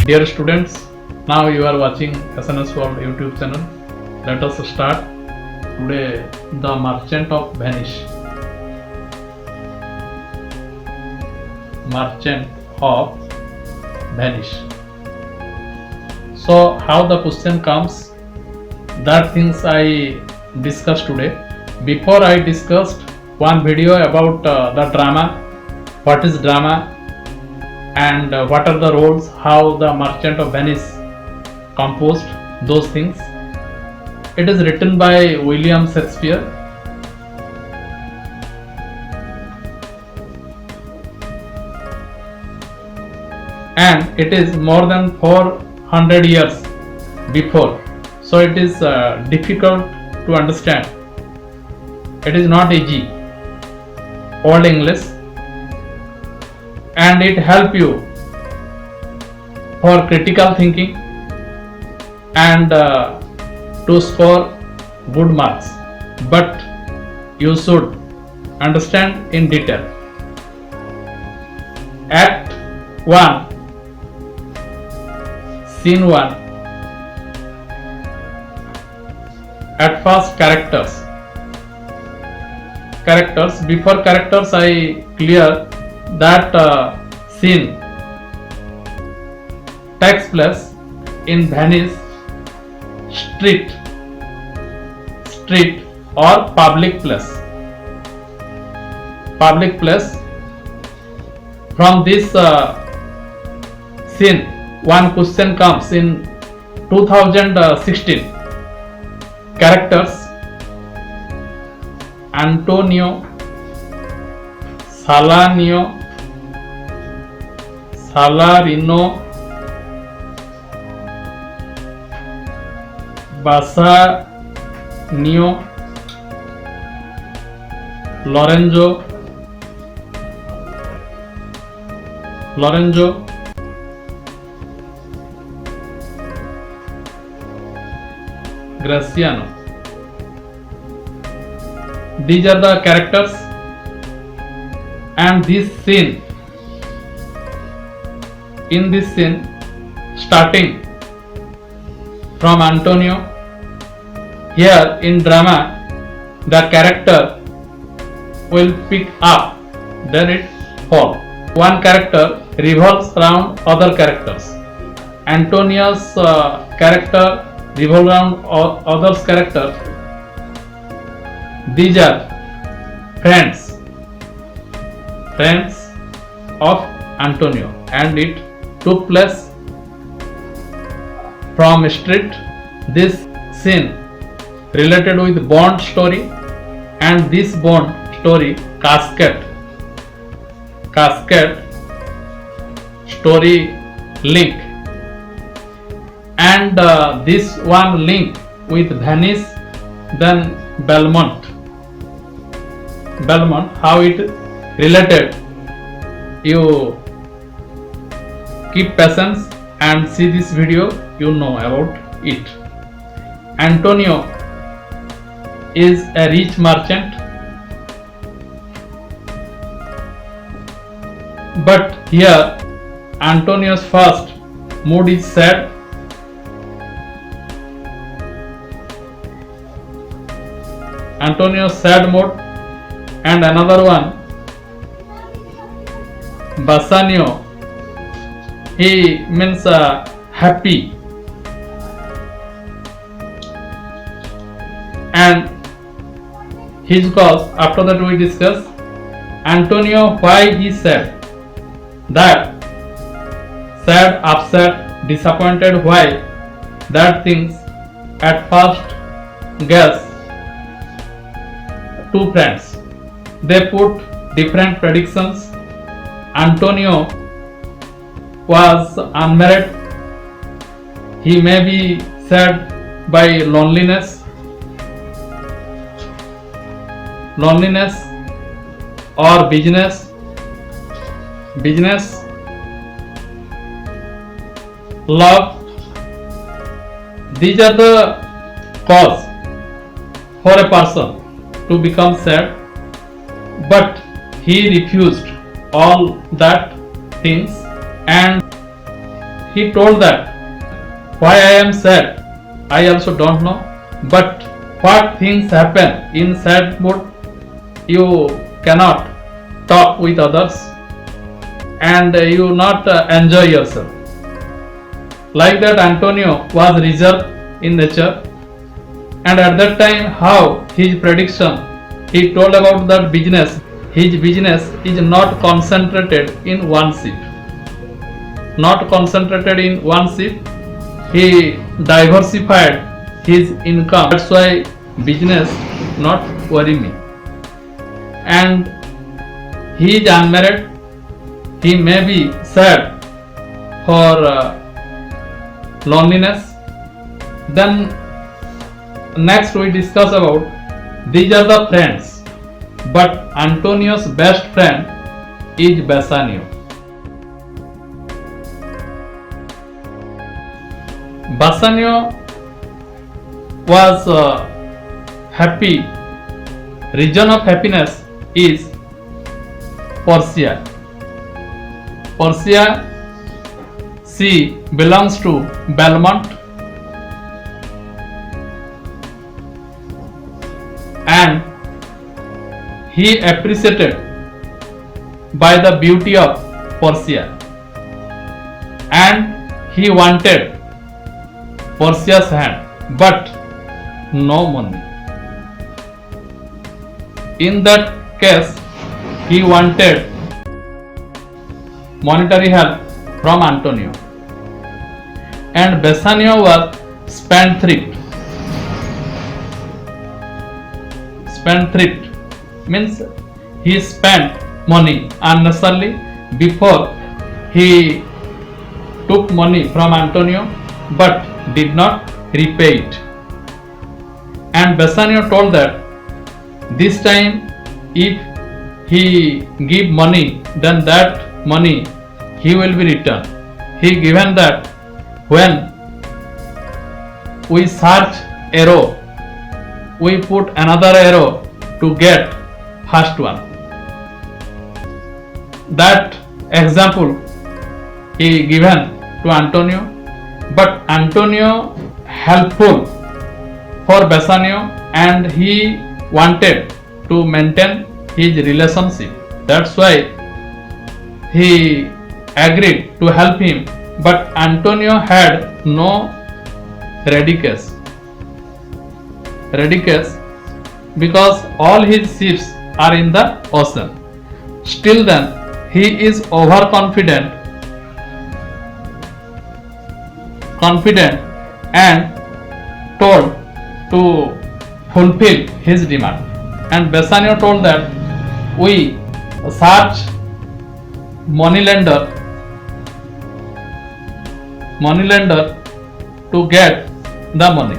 Dear students, now you are watching SNS World YouTube channel. Let us start. Today, the Merchant of Venice. Merchant of Venice. So, how the question comes, that things I discussed today. Before I discussed one video about the drama, what is drama, and what are the roles, how the Merchant of Venice composed those things. It is written by William Shakespeare. And it is more than 400 years before, so it is difficult to understand. It is not easy, Old English, and it help you for critical thinking and to score good marks, but you should understand in detail. Act 1, Scene 1. At first, characters. Before characters, I clear that scene takes place in Venice street or public place. From this scene, one question comes in 2016. Characters: Antonio, Salarino, Bassanio, Lorenzo, Graciano. These are the characters, and in this scene, starting from Antonio, here in drama, the character will pick up, then it fall. One character revolves around other characters. Antonio's character revolves around others' character. These are friends of Antonio, and it took place from street. This scene related with Bond story, and this Bond story cascade story link, and this one link with Venice, then Belmont, how it related. You keep patience and see this video, you know about it. Antonio is a rich merchant, but here Antonio's first mood is sad. Antonio's sad mood. And another one, Bassanio, he means happy. And his cause, after that we discuss. Antonio, why he sad? That sad, upset, disappointed, why? That things at first guess two friends. They put different predictions. Antonio was unmarried. He may be sad by loneliness or business, love. These are the cause for a person to become sad, but he refused all that things and he told that why I am sad, I also don't know. But what things happen in sad mood, you cannot talk with others and you not enjoy yourself. Like that, Antonio was reserved in nature, and at that time, how his prediction, he told about that business. His business is not concentrated in one shift. Not concentrated in one shift. He diversified his income. That's why business not worry me. And he is unmarried. He may be sad for loneliness. Then next we discuss about these are the friends, but Antonio's best friend is Bassanio. Bassanio was happy. Region of happiness is Porcia. Porcia, she belongs to Belmont, and he appreciated by the beauty of Porcia, and he wanted Porcia's hand, but no money. In that case, he wanted monetary help from Antonio, and Bassanio was spendthrift. Spendthrift means he spent money unnecessarily before he took money from Antonio but did not repay it. And Bassanio told that this time if he give money, then that money he will be returned. He given that when we search arrow, we put another arrow to get first one. That example he given to Antonio, but Antonio helpful for Bassanio and he wanted to maintain his relationship. That's why he agreed to help him, but Antonio had no ready cash. Ready cash because all his ships are in the ocean. Still then, he is overconfident and told to fulfill his demand. And Bassanio told that we search moneylender to get the money.